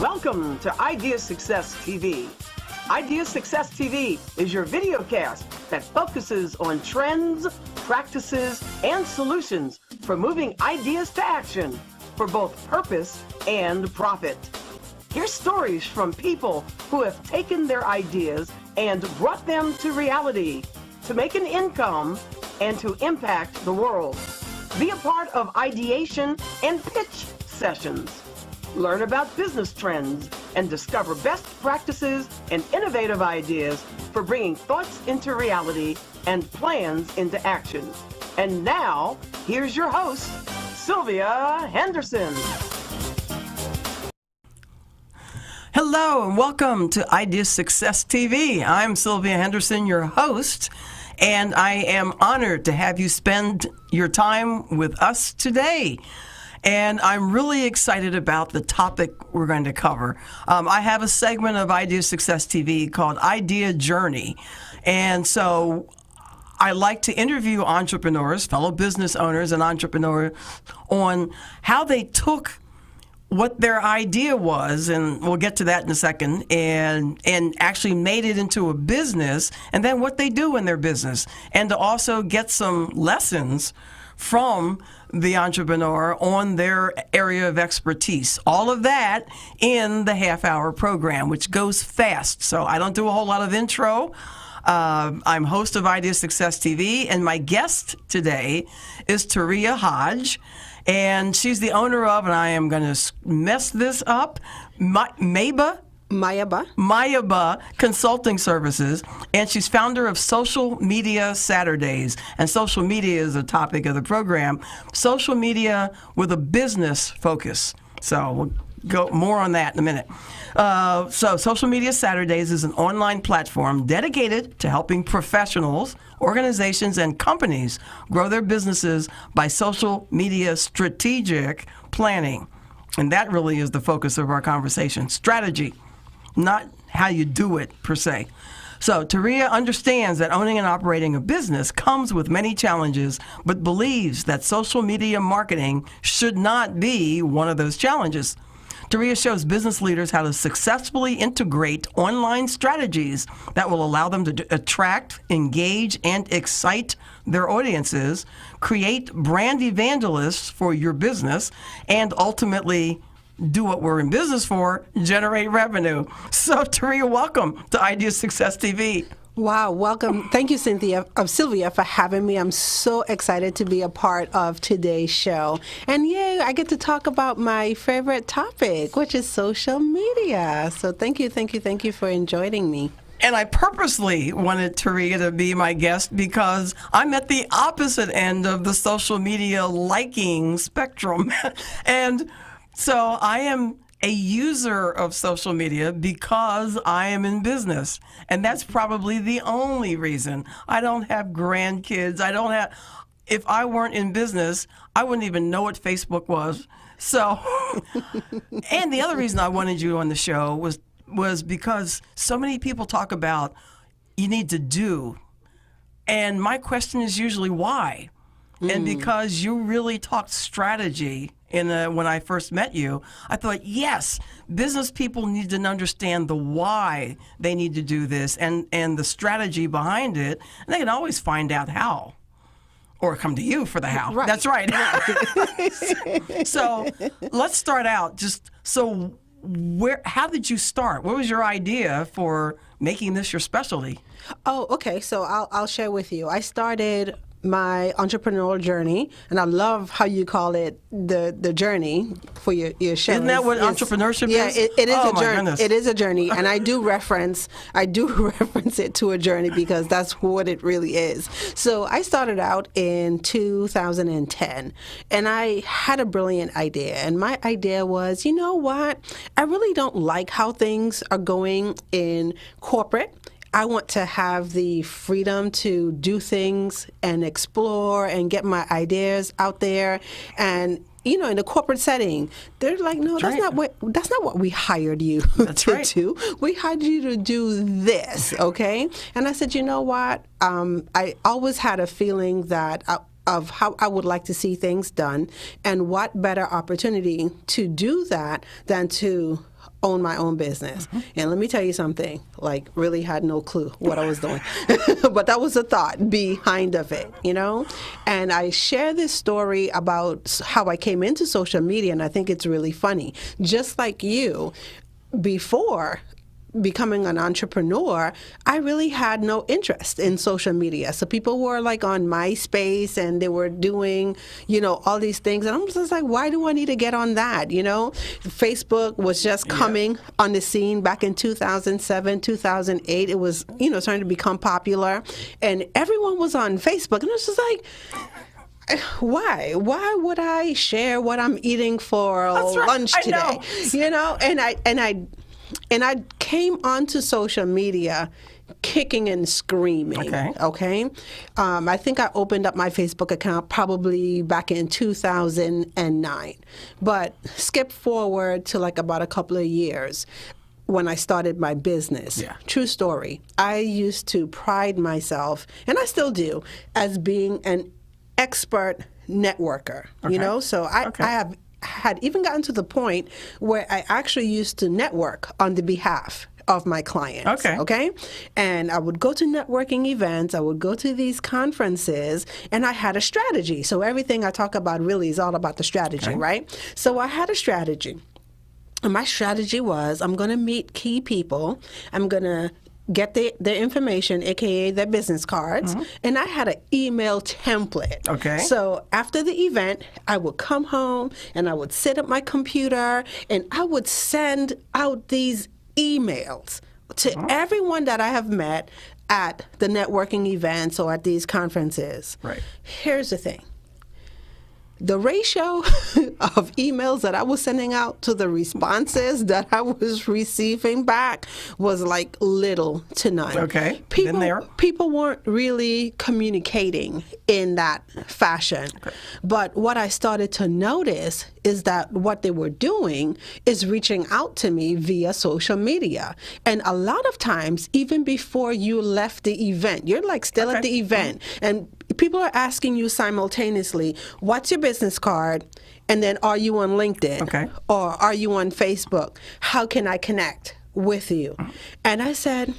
Welcome to Idea Success TV. Idea Success TV is your videocast that focuses on trends, practices, and solutions for moving ideas to action for both purpose and profit. Hear stories from people who have taken their ideas and brought them to reality to make an income and to impact the world. Be a part of ideation and pitch sessions. Learn about business trends and discover best practices and innovative ideas for bringing thoughts into reality and plans into action. And now, here's your host, Sylvia Henderson. Hello and welcome to Idea Success TV. I'm Sylvia Henderson, your host, and I am honored to have you spend your time with us today. And I'm really excited about the topic we're going to cover. I have a segment of Idea Success TV called IdeaJourney. And so I like to interview entrepreneurs, fellow business owners and entrepreneurs on how they took what their idea was, and we'll get to that in a second, and actually made it into a business, and then what they do in their business, and to also get some lessons from the entrepreneur on their area of expertise. All of that in the half-hour program, which goes fast. So I don't do a whole lot of intro. I'm host of Idea Success TV, and my guest today is Turiya Hodge, and she's the owner of, and I am going to mess this up, Mayaba Consulting Services, and she's founder of Social Media Saturdays. And social media is a topic of the program. Social media with a business focus. So we'll go more on that in a minute. So Social Media Saturdays is an online platform dedicated to helping professionals, organizations, and companies grow their businesses by social media strategic planning. And that really is the focus of our conversation. Strategy, not how you do it per se. So Turiya understands that owning and operating a business comes with many challenges, but believes that social media marketing should not be one of those challenges. Turiya shows business leaders how to successfully integrate online strategies that will allow them to attract, engage, and excite their audiences, create brand evangelists for your business, and ultimately do what we're in business for, generate revenue. So Turiya, welcome to Idea Success TV. Wow, welcome. Thank you, Sylvia, for having me. I'm so excited to be a part of today's show. And yay, I get to talk about my favorite topic, which is social media. So thank you for joining me. And I purposely wanted Turiya to be my guest because I'm at the opposite end of the social media liking spectrum. And so I am a user of social media because I am in business. And that's probably the only reason. I don't have grandkids. If I weren't in business, I wouldn't even know what Facebook was. So, and the other reason I wanted you on the show was because so many people talk about you need to do. And my question is usually why? And because you really talked strategy when I first met you, I thought, yes, business people need to understand the why they need to do this and the strategy behind it. And they can always find out how. Or come to you for the how. Right. That's right. So let's start out. How did you start? What was your idea for making this your specialty? Oh, okay. So I'll share with you. I started my entrepreneurial journey, and I love how you call it the journey for your show. Isn't that what entrepreneurship is? Yeah, it is a journey. Goodness. It is a journey, and I do reference it to a journey because that's what it really is. So I started out in 2010, and I had a brilliant idea, and my idea was, you know what? I really don't like how things are going in corporate. I want to have the freedom to do things and explore and get my ideas out there. And in a corporate setting, they're like, no, that's not what we hired you to do. We hired you to do this, okay? And I said, you know what? I always had a feeling that of how I would like to see things done, and what better opportunity to do that than to own my own business. And let me tell you something, like really had no clue what I was doing. But that was the thought behind of it, you know? And I share this story about how I came into social media, and I think it's really funny. Just like you, before becoming an entrepreneur, I really had no interest in social media. So people were like on MySpace and they were doing, you know, all these things. And I'm just like, why do I need to get on that? You know, Facebook was just coming on the scene back in 2007, 2008. It was, you know, starting to become popular and everyone was on Facebook. And I was just like, why would I share what I'm eating for lunch today? You know, and I came onto social media kicking and screaming. Okay. I think I opened up my Facebook account probably back in 2009. But skip forward to like about a couple of years when I started my business. True story. I used to pride myself, and I still do, as being an expert networker. You know, so I had even gotten to the point where I actually used to network on the behalf of my clients. Okay. And I would go to networking events, I would go to these conferences, and I had a strategy. So everything I talk about really is all about the strategy, right? So I had a strategy. And my strategy was, I'm going to meet key people. I'm going to get their information, aka their business cards, and I had an email template. So after the event, I would come home and I would sit at my computer and I would send out these emails to everyone that I have met at the networking events or at these conferences. Here's the thing. The ratio of emails that I was sending out to the responses that I was receiving back was like little to none. People weren't really communicating in that fashion. But what I started to notice is that what they were doing is reaching out to me via social media. And a lot of times, even before you left the event, you're like still at the event, and people are asking you simultaneously, what's your business card? And then, are you on LinkedIn? Or are you on Facebook? How can I connect with you? And I said,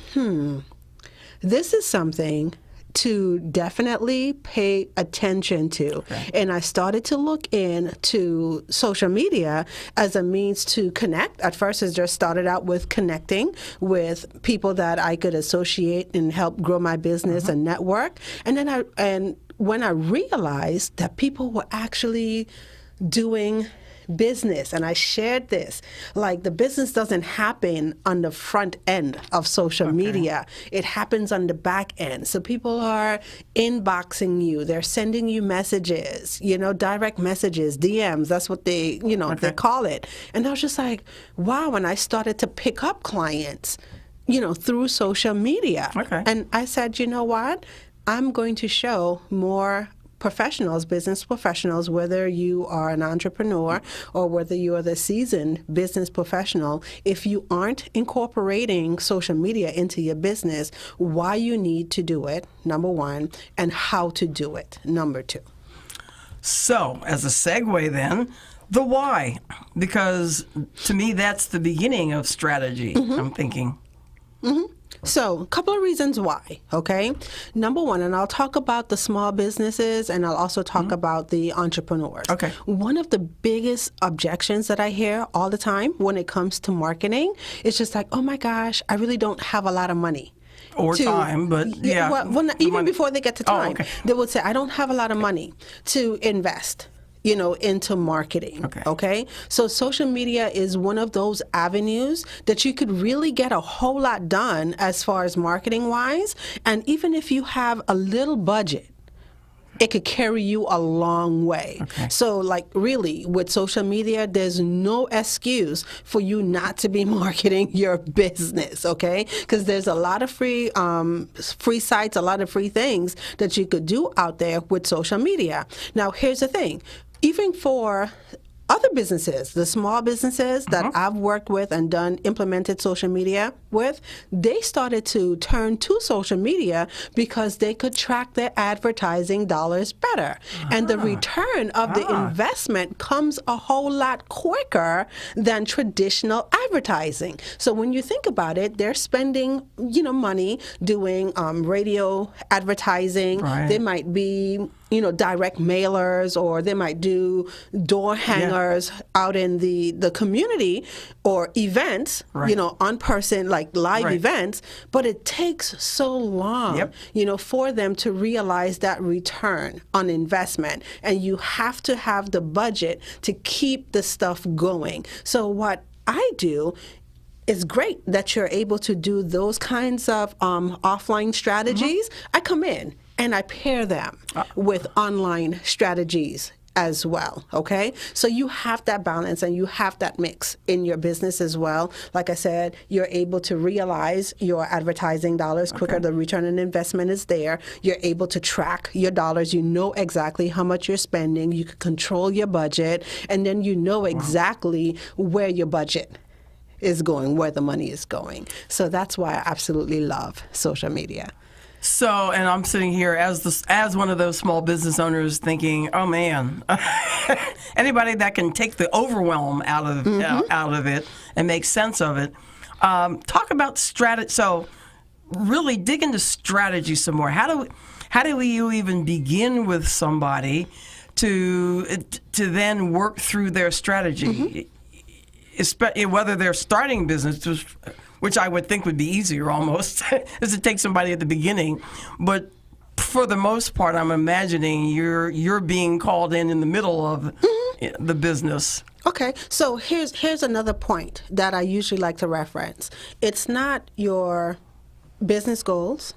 this is something to definitely pay attention to. And I started to look into social media as a means to connect. At first, it just started out with connecting with people that I could associate and help grow my business and network. And then when I realized that people were actually doing business, and I shared this, like the business doesn't happen on the front end of social media. It happens on the back end. So people are inboxing you, they're sending you messages, you know, direct messages, DMs, that's what they, you know, they call it. And I was just like, wow, and I started to pick up clients, you know, through social media. And I said, you know what? I'm going to show more professionals, business professionals, whether you are an entrepreneur or whether you are the seasoned business professional, if you aren't incorporating social media into your business, why you need to do it, number one, and how to do it, number two. So, as a segue then, the why, because to me that's the beginning of strategy, I'm thinking. So, a couple of reasons why, okay? Number one, and I'll talk about the small businesses and I'll also talk about the entrepreneurs. One of the biggest objections that I hear all the time when it comes to marketing is just like, oh my gosh, I really don't have a lot of money. Or time, but Well, even before they get to time, they would say, I don't have a lot of money to invest, you know, into marketing. Okay. So social media is one of those avenues that you could really get a whole lot done as far as marketing wise. And even if you have a little budget, it could carry you a long way. So like really with social media, there's no excuse for you not to be marketing your business, okay? Because there's a lot of free sites, a lot of free things that you could do out there with social media. Now, here's the thing. Even for other other businesses, the small businesses that I've worked with and implemented social media with, they started to turn to social media because they could track their advertising dollars better. And the return of the investment comes a whole lot quicker than traditional advertising. So when you think about it, they're spending, money doing radio advertising. Right. They might be direct mailers, or they might do door hangers out in the community, or events, on person, like live events. But it takes so long, for them to realize that return on investment. And you have to have the budget to keep the stuff going. So what I do, it's great that you're able to do those kinds of offline strategies. I come in and I pair them with online strategies as well, okay? So you have that balance and you have that mix in your business as well. Like I said, you're able to realize your advertising dollars quicker. The return on investment is there. You're able to track your dollars. You know exactly how much you're spending. You can control your budget, and then you know exactly where your budget is going, where the money is going. So that's why I absolutely love social media. So, and I'm sitting here as one of those small business owners thinking, oh man, anybody that can take the overwhelm out of it and make sense of it. Talk about strategy. So, really dig into strategy some more. How do you even begin with somebody to then work through their strategy? Whether they're starting business, which I would think would be easier almost, is to take somebody at the beginning. But for the most part, I'm imagining you're being called in the middle of the business. Okay, so here's another point that I usually like to reference. It's not your business goals,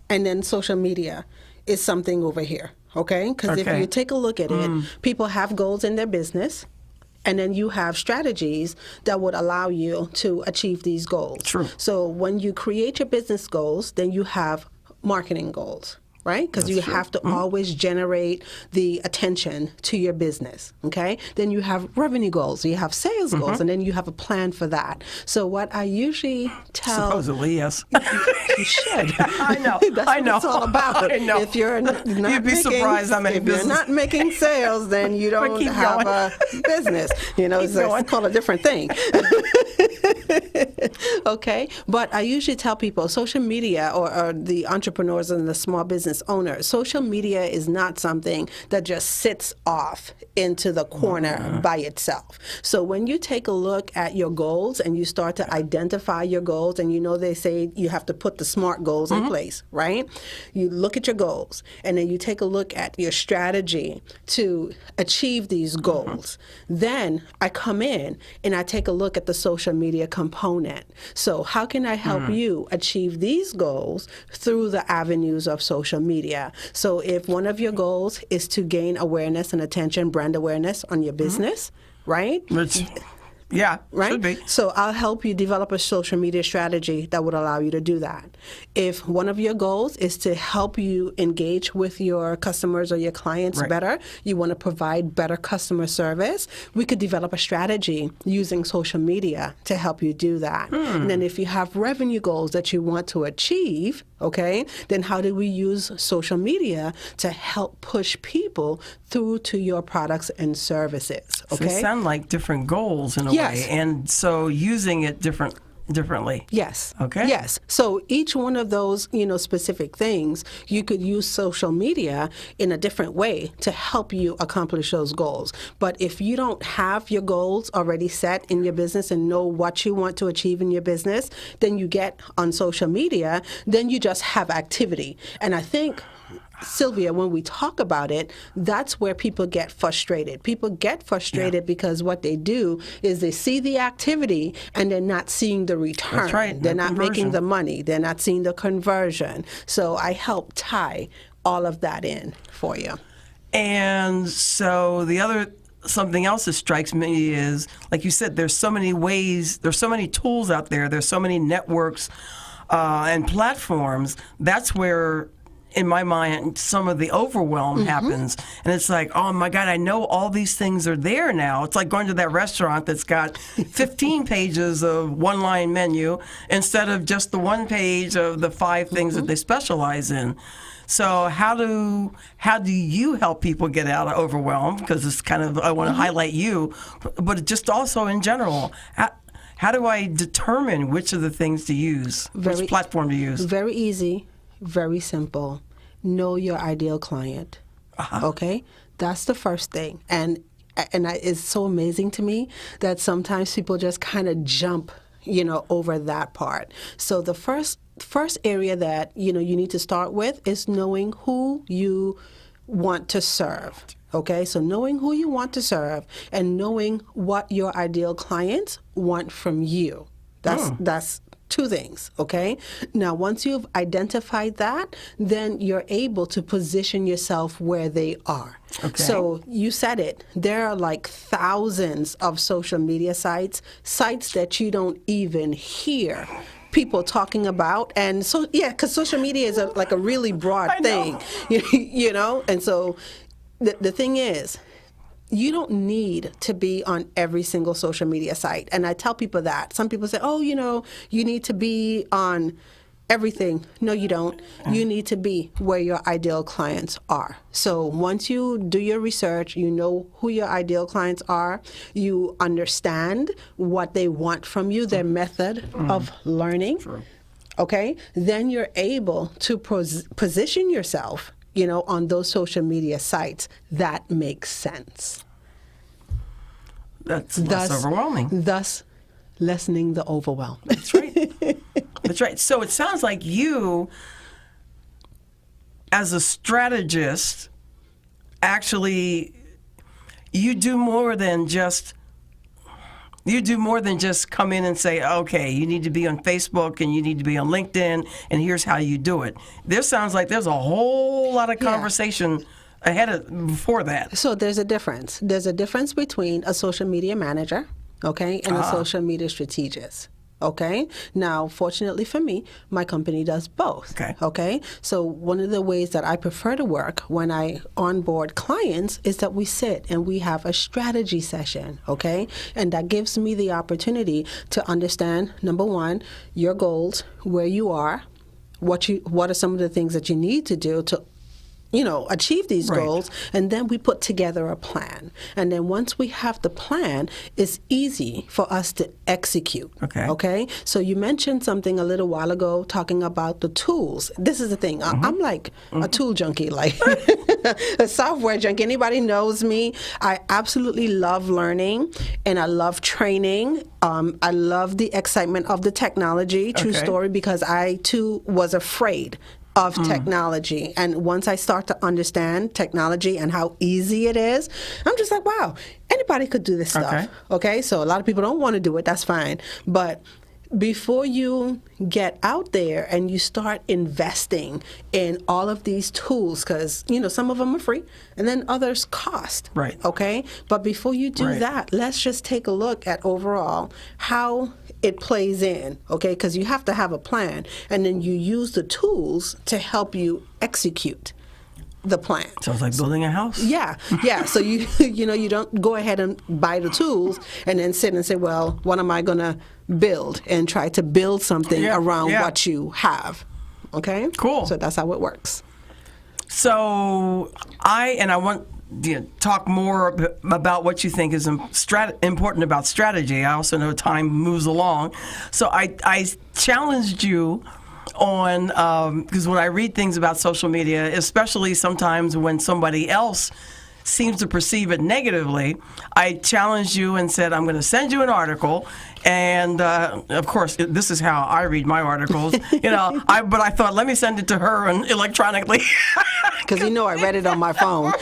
and then social media is something over here, okay? Because if you take a look at it, people have goals in their business, and then you have strategies that would allow you to achieve these goals. True. So when you create your business goals, then you have marketing goals, right? Because you have to always generate the attention to your business, okay? Then you have revenue goals, you have sales goals, and then you have a plan for that. So what I usually tell... Supposedly, yes. You should. I know. That's what it's all about. I know. If you're not You'd be surprised how many you're not making sales, then you don't keep have going. a business. It's called a different thing. Okay, but I usually tell people social media, or the entrepreneurs and the small business owners, social media is not something that just sits off into the corner by itself. So when you take a look at your goals and you start to identify your goals, and they say you have to put the SMART goals in place, right? You look at your goals, and then you take a look at your strategy to achieve these goals. Then I come in and I take a look at the social media component. So how can I help you achieve these goals through the avenues of social media? So if one of your goals is to gain awareness and attention, brand awareness on your business, right? Yeah, right? should be. So I'll help you develop a social media strategy that would allow you to do that. If one of your goals is to help you engage with your customers or your clients better, you want to provide better customer service, we could develop a strategy using social media to help you do that. And then if you have revenue goals that you want to achieve, okay, then how do we use social media to help push people through to your products and services, okay? So they sound like different goals in a way, and so using it differently. Yes. Okay. Yes. So each one of those, specific things, you could use social media in a different way to help you accomplish those goals. But if you don't have your goals already set in your business and know what you want to achieve in your business, then you get on social media, then you just have activity. And I think, Sylvia, when we talk about it, that's where people get frustrated. People get frustrated because what they do is they see the activity and they're not seeing the return. That's right. They're not making the money. They're not seeing the conversion. So I help tie all of that in for you. And so something else that strikes me is, like you said, there's so many ways, there's so many tools out there, there's so many networks and platforms. That's where in my mind, some of the overwhelm happens. And it's like, oh my God, I know all these things are there now. It's like going to that restaurant that's got 15 pages of one-line menu instead of just the one page of the 5 things that they specialize in. So how do you help people get out of overwhelm? Because it's kind of, I want to highlight you, but just also in general, how do I determine which of the things to use, which platform to use? Very easy, very simple. Know your ideal client. Okay? That's the first thing. And it's so amazing to me that sometimes people just kind of jump, over that part. So the first area that, you need to start with is knowing who you want to serve. Okay, so knowing who you want to serve and knowing what your ideal clients want from you. That's 2 things, okay? Now, once you've identified that, then you're able to position yourself where they are. Okay. So you said it. There are like thousands of social media sites that you don't even hear people talking about. And so, because social media is like a really broad thing, and so the thing is, you don't need to be on every single social media site. And I tell people that. Some people say, oh, you need to be on everything. No, you don't. You need to be where your ideal clients are. So once you do your research, you know who your ideal clients are, you understand what they want from you, their method of learning, okay? Then you're able to position yourself on those social media sites that make sense. That's less overwhelming. Thus, lessening the overwhelm. That's right. That's right. So it sounds like you, as a strategist, actually, you do more than just come in and say, okay, you need to be on Facebook and you need to be on LinkedIn, and here's how you do it. This sounds like there's a whole lot of conversation before that. So there's a difference. There's a difference between a social media manager, okay, and a social media strategist. Okay. Now, fortunately for me, my company does both. Okay. Okay. So one of the ways that I prefer to work when I onboard clients is that we sit and we have a strategy session. Okay. And that gives me the opportunity to understand, number one, your goals, where you are, what are some of the things that you need to do to achieve these goals, and then we put together a plan. And then once we have the plan, it's easy for us to execute. Okay? So you mentioned something a little while ago talking about the tools. This is the thing. I'm like a tool junkie, like a software junkie. Anybody knows me, I absolutely love learning and I love training. I love the excitement of the technology, true story, because I too was afraid of technology. And once I start to understand technology and how easy it is, I'm just like, wow, anybody could do this stuff. Okay? So a lot of people don't want to do it. That's fine. But before you get out there and you start investing in all of these tools, because, some of them are free and then others cost. Right. Okay? But before you do that, let's just take a look at overall how it plays in, okay? Because you have to have a plan, and then you use the tools to help you execute the plan. Sounds like building a house. Yeah. So you don't go ahead and buy the tools and then sit and say, well, what am I going to build, and try to build something around what you have. Okay? Cool. So that's how it works. So I want talk more about what you think is important about strategy. I also know time moves along. So I challenged you on, because when I read things about social media, especially sometimes when somebody else seems to perceive it negatively, I challenged you and said, I'm going to send you an article. And of course, this is how I read my articles, but I thought, let me send it to her and electronically. Because I read it on my phone.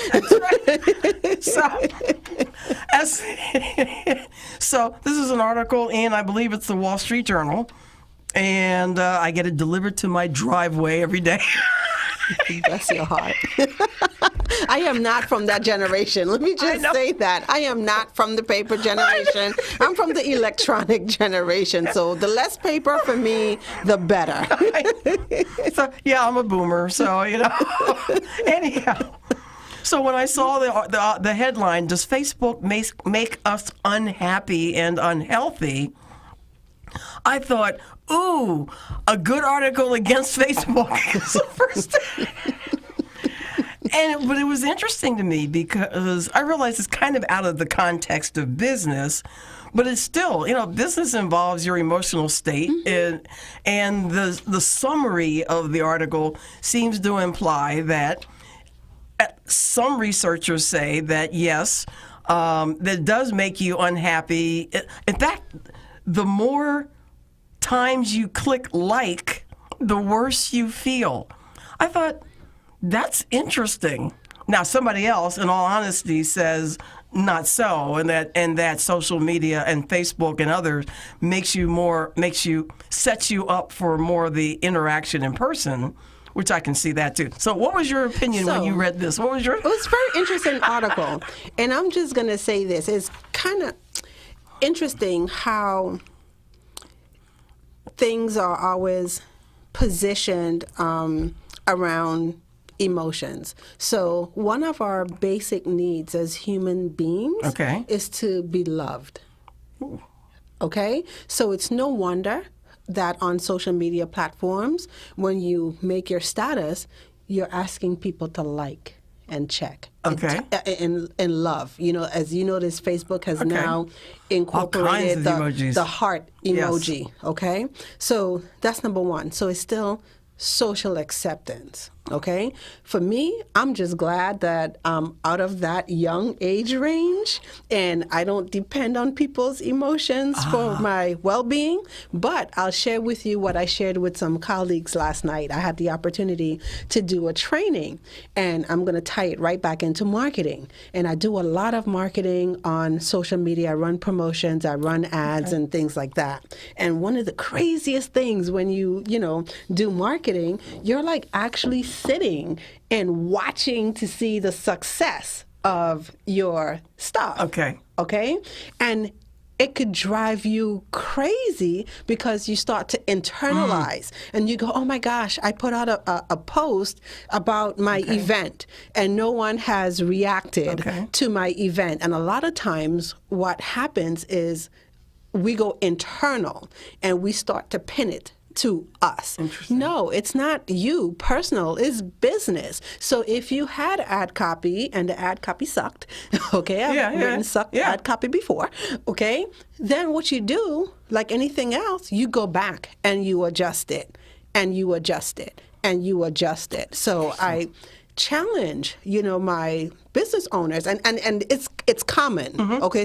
That's right. So this is an article in, I believe it's the Wall Street Journal, and I get it delivered to my driveway every day. Bless your heart. I am not from that generation. Let me just say that. I am not from the paper generation. I'm from the electronic generation. So the less paper for me, the better. So, yeah, I'm a boomer, so, you know. Anyhow. So when I saw the headline, does Facebook make us unhappy and unhealthy? I thought, ooh, a good article against Facebook is the first. But it was interesting to me because I realized it's kind of out of the context of business, but it's still, you know, business involves your emotional state, and the summary of the article seems to imply that some researchers say that yes, that does make you unhappy. In fact, the more times you click like, the worse you feel. I thought, that's interesting. Now, somebody else, in all honesty, says not so, and that social media and Facebook and others sets you up for more of the interaction in person, which I can see that too. So what was your opinion when you read this? It was a very interesting article. And I'm just going to say this. It's kind of interesting how things are always positioned around emotions. So one of our basic needs as human beings is to be loved. Ooh. Okay? So it's no wonder that on social media platforms, when you make your status, you're asking people to like and check and love. You know, as you notice, Facebook has now incorporated the heart emoji. Yes. Okay, so that's number one. So it's still social acceptance. Okay, for me, I'm just glad that I'm out of that young age range and I don't depend on people's emotions for my well-being. But I'll share with you what I shared with some colleagues last night. I had the opportunity to do a training, and I'm going to tie it right back into marketing. And I do a lot of marketing on social media. I run promotions, I run ads and things like that. And one of the craziest things when you do marketing, you're like actually sitting and watching to see the success of your stuff. Okay? And it could drive you crazy because you start to internalize and you go, oh my gosh, I put out a post about my event and no one has reacted to my event. And a lot of times what happens is we go internal and we start to pin it to us. No, it's not you personal, it's business. So if you had ad copy and the ad copy sucked, I've written sucked ad copy before, then what you do, like anything else, you go back and you adjust it and you adjust it and you adjust it. So I challenge, my business owners, and it's common.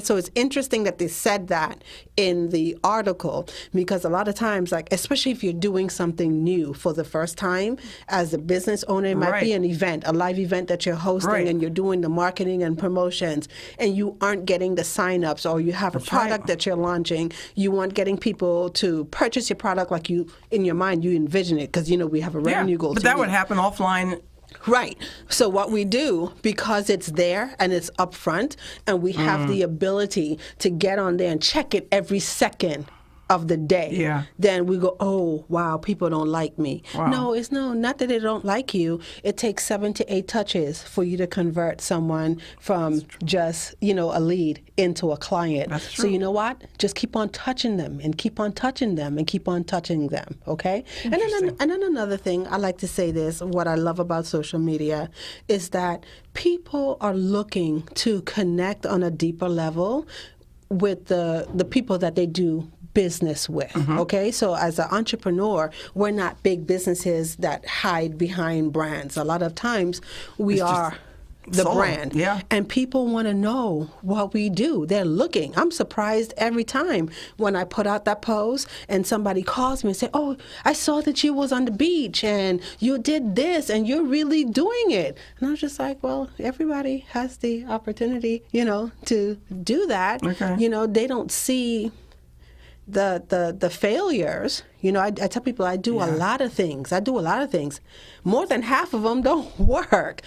So it's interesting that they said that in the article, because a lot of times, like especially if you're doing something new for the first time as a business owner, it might be an event, a live event that you're hosting, and you're doing the marketing and promotions, and you aren't getting the signups, or you have a product that you're launching, you aren't getting people to purchase your product like you in your mind you envision it, because we have a revenue goal. But that would happen offline. Right. So what we do, because it's there and it's upfront, and we have the ability to get on there and check it every second of the day, then we go, oh, wow, people don't like me. Wow. No, it's not that they don't like you. It takes 7 to 8 touches for you to convert someone from just, a lead into a client. That's true. So you know what? Just keep on touching them and keep on touching them and keep on touching them, okay? And then another thing, I like to say this, what I love about social media is that people are looking to connect on a deeper level with the people that they do business with, okay? So as an entrepreneur, we're not big businesses that hide behind brands. A lot of times we are the brand. Yeah. And people want to know what we do. They're looking. I'm surprised every time when I put out that post and somebody calls me and say, oh, I saw that you was on the beach and you did this and you're really doing it. And I was just like, well, everybody has the opportunity, to do that. Okay. They don't see the failures, I tell people I do a lot of things. More than half of them don't work,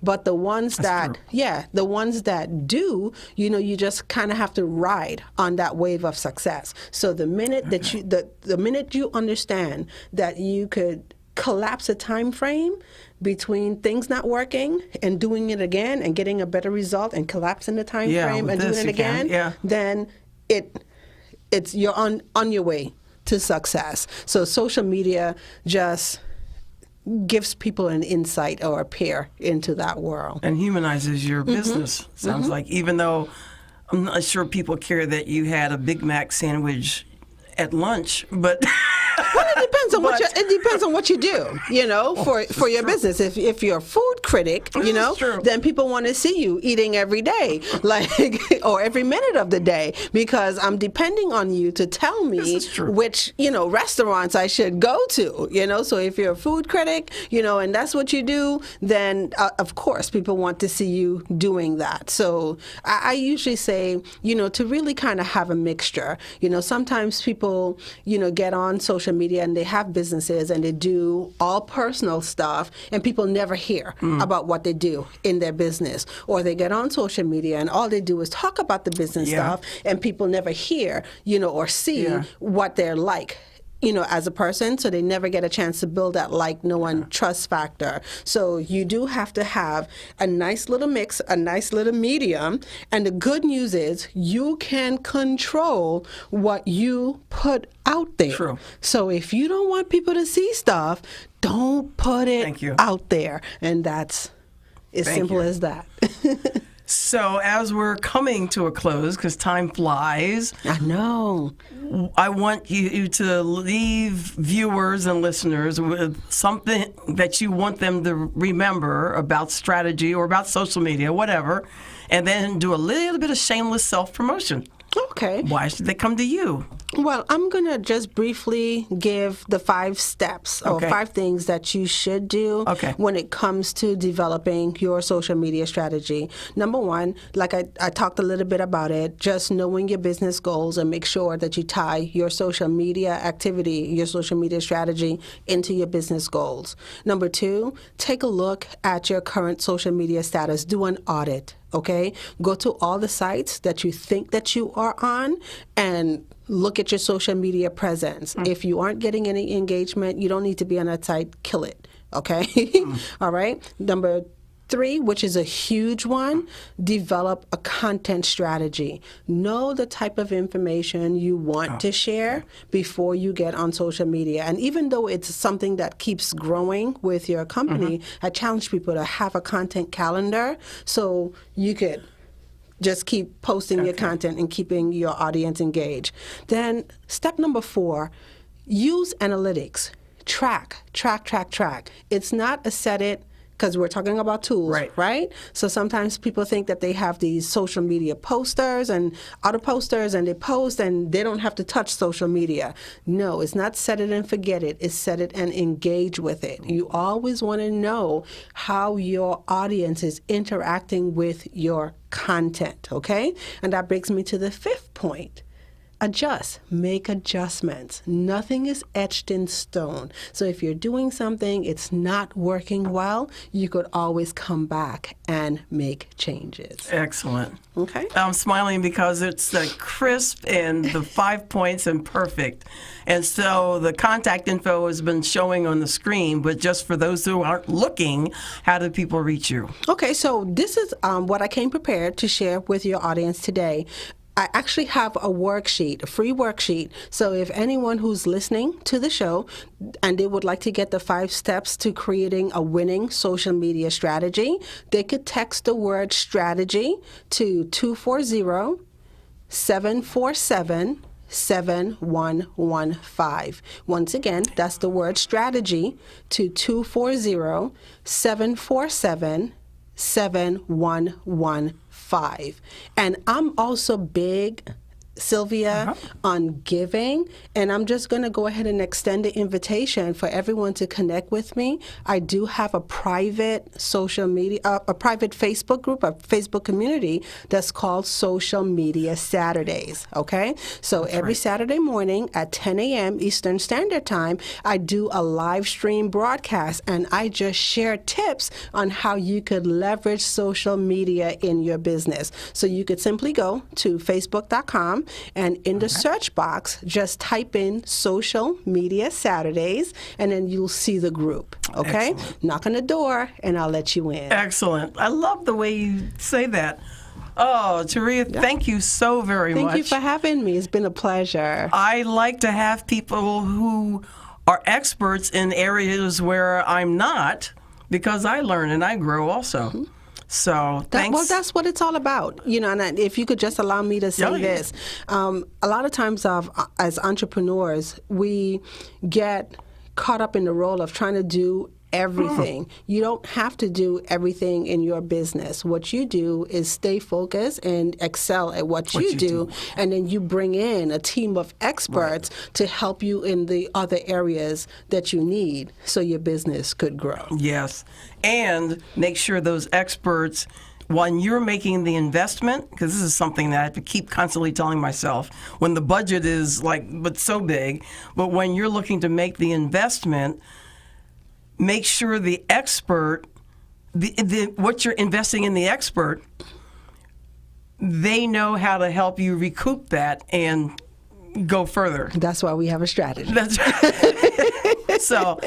but the ones the ones that do, you just kind of have to ride on that wave of success. So the minute that the minute you understand that you could collapse a time frame between things not working and doing it again and getting a better result and collapsing the time frame and doing it again, then you're on your way to success. So social media just gives people an insight or a peer into that world. And humanizes your business. Sounds like, even though I'm not sure people care that you had a Big Mac sandwich at lunch, but well, it depends on what you do, for your business. If you're a food critic, then people want to see you eating every day, or every minute of the day, because I'm depending on you to tell me which, restaurants I should go to, So if you're a food critic, and that's what you do, then of course people want to see you doing that. So I usually say, to really kind of have a mixture. Sometimes people, get on social media and they have businesses and they do all personal stuff and people never hear about what they do in their business. Or they get on social media and all they do is talk about the business stuff and people never hear, or see what they're like, as a person, so they never get a chance to build that no one trust factor. So you do have to have a nice little mix, a nice little medium, and the good news is you can control what you put out there. True. So if you don't want people to see stuff, don't put it out there. And that's as simple as that. So as we're coming to a close, because time flies, I know, I want you to leave viewers and listeners with something that you want them to remember about strategy or about social media, whatever, and then do a little bit of shameless self-promotion. Okay. Why should they come to you? Well, I'm going to just briefly give the 5 steps or 5 things that you should do when it comes to developing your social media strategy. Number 1, like I talked a little bit about it, just knowing your business goals and make sure that you tie your social media activity, your social media strategy into your business goals. Number 2, take a look at your current social media status. Do an audit. Okay, go to all the sites that you think that you are on and look at your social media presence. If you aren't getting any engagement, you don't need to be on that site. Kill it. Okay. All right. Number 3, which is a huge one, develop a content strategy. Know the type of information you want to share before you get on social media. And even though it's something that keeps growing with your company, I challenge people to have a content calendar so you could just keep posting your content and keeping your audience engaged. Then step number 4, use analytics. Track. It's not a set it, because we're talking about tools, right? So sometimes people think that they have these social media posters and auto posters and they post and they don't have to touch social media. No, it's not set it and forget it. It's set it and engage with it. You always want to know how your audience is interacting with your content, okay? And that brings me to the 5th point. Adjust, make adjustments. Nothing is etched in stone. So if you're doing something, it's not working well, you could always come back and make changes. Excellent. Okay. I'm smiling because it's crisp and the 5 points and perfect. And so the contact info has been showing on the screen, but just for those who aren't looking, how do people reach you? Okay, so this is what I came prepared to share with your audience today. I actually have a worksheet, a free worksheet. So if anyone who's listening to the show and they would like to get the 5 steps to creating a winning social media strategy, they could text the word strategy to 240-747-7115. Once again, that's the word strategy to 240-747-7115. And I'm also big Sylvia, on giving. And I'm just going to go ahead and extend the invitation for everyone to connect with me. I do have a private social media, a private Facebook group, a Facebook community that's called Social Media Saturdays. Okay? So every Saturday morning at 10 a.m. Eastern Standard Time, I do a live stream broadcast, and I just share tips on how you could leverage social media in your business. So you could simply go to facebook.com, and in the search box, just type in Social Media Saturdays, and then you'll see the group. Okay? Excellent. Knock on the door, and I'll let you in. Excellent. I love the way you say that. Oh, Turiya, thank you so very much. Thank you for having me. It's been a pleasure. I like to have people who are experts in areas where I'm not, because I learn and I grow also. So thanks. Well, that's what it's all about. And if you could just allow me to say this. A lot of times as entrepreneurs, we get caught up in the role of trying to do everything. You don't have to do everything in your business. What you do is stay focused and excel at what you do, and then you bring in a team of experts to help you in the other areas that you need so your business could grow. Yes. And make sure those experts, when you're making the investment, because this is something that I have to keep constantly telling myself, when the budget is but so big, but when you're looking to make the investment, make sure the expert, what you're investing in the expert, they know how to help you recoup that and go further. That's why we have a strategy. That's right. So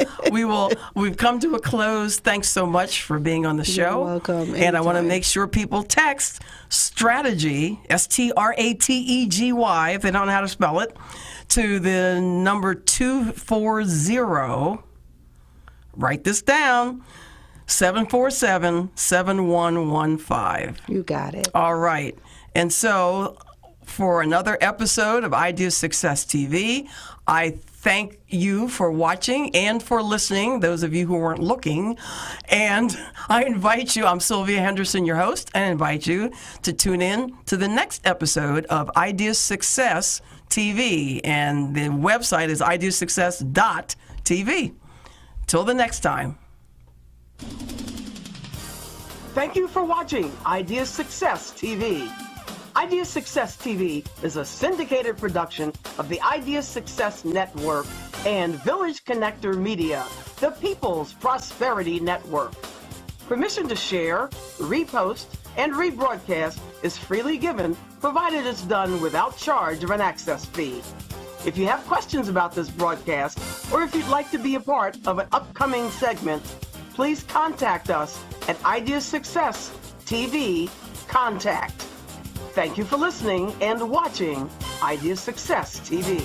we've come to a close. Thanks so much for being on the show. You're welcome. And Anytime. I want to make sure people text strategy, STRATEGY, if they don't know how to spell it, to the number 240. Write this down, 747-7115. You got it. All right. And so for another episode of Idea Success TV, I thank you for watching and for listening, those of you who weren't looking. And I invite you, I'm Sylvia Henderson, your host, and I invite you to tune in to the next episode of Idea Success TV. And the website is ideasuccess.tv. Till the next time. Thank you for watching Idea Success TV. Idea Success TV is a syndicated production of the Idea Success Network and Village Connector Media, the People's Prosperity Network. Permission to share, repost, and rebroadcast is freely given, provided it's done without charge of an access fee. If you have questions about this broadcast, or if you'd like to be a part of an upcoming segment, please contact us at Idea Success TV Contact. Thank you for listening and watching Idea Success TV.